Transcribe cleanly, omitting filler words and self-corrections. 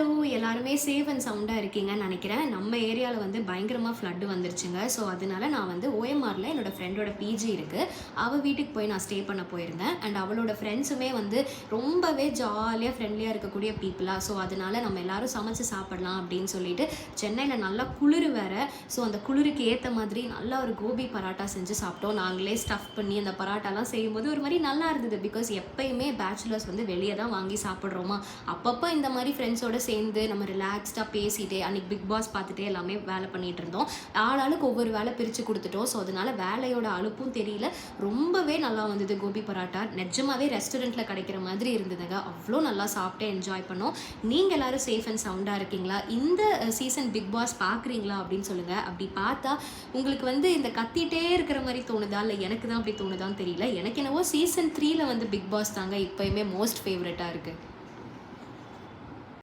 Hello எல்லாருமே safe and சவுண்டாக இருக்கீங்கன்னு நினைக்கிறேன். நம்ம ஏரியாவில் வந்து பயங்கரமாக ஃப்ளட்டு வந்துருச்சுங்க. ஸோ அதனால நான் வந்து ஓஎம்ஆரில் என்னோடய ஃப்ரெண்டோட பிஜி இருக்குது. அவள் வீட்டுக்கு போய் நான் ஸ்டே பண்ண போயிருந்தேன். அண்ட் அவளோட ஃப்ரெண்ட்ஸுமே வந்து ரொம்பவே ஜாலியாக ஃப்ரெண்ட்லியாக இருக்கக்கூடிய பீப்புளாக. ஸோ அதனால நம்ம எல்லோரும் சமைச்சு சாப்பிடலாம் அப்படின்னு சொல்லிட்டு சென்னையில் நல்லா குளிர் வேறு. ஸோ அந்த குளிருக்கு ஏற்ற மாதிரி நல்லா ஒரு கோபி பராட்டா செஞ்சு சாப்பிட்டோம். நாங்களே ஸ்டஃப் பண்ணி அந்த பராட்டாலாம் செய்யும்போது ஒரு மாதிரி நல்லா இருந்தது. பிகாஸ் எப்பயுமே பேச்சுலர்ஸ் வந்து வெளியே தான் வாங்கி சாப்பிட்றோமா, அப்பப்போ இந்த மாதிரி ஃப்ரெண்ட்ஸோடு சேர்ந்து நம்ம ரிலாக்ஸ்டாக பேசிகிட்டே அன்றைக்கி பிக் பாஸ் பார்த்துட்டே எல்லாமே வேலை பண்ணிகிட்டு இருந்தோம். ஆளாளுக்கு ஒவ்வொரு வேலை பிரித்து கொடுத்துட்டோம். ஸோ அதனால் வேலையோட அலுப்பும் தெரியல. ரொம்பவே நல்லா வந்தது கோபி பராட்டா. நிஜமாவே ரெஸ்டாரண்ட்டில் கிடைக்கிற மாதிரி இருந்ததுங்க. அவ்வளோ நல்லா சாப்பிட்டு என்ஜாய் பண்ணோம். நீங்கள் எல்லோரும் சேஃப் அண்ட் சவுண்டாக இருக்கீங்களா? இந்த சீசன் பிக் பாஸ் பார்க்குறீங்களா அப்படின்னு சொல்லுங்கள். அப்படி பார்த்தா உங்களுக்கு வந்து இந்த கத்திட்டே இருக்கிற மாதிரி தோணுதா, இல்லை எனக்கு தான் அப்படி தோணுதான்னு தெரியல. எனக்கு என்னவோ சீசன் 3 வந்து பிக் பாஸ் தாங்க இப்போயுமே மோஸ்ட் ஃபேவரட்டாக இருக்குது.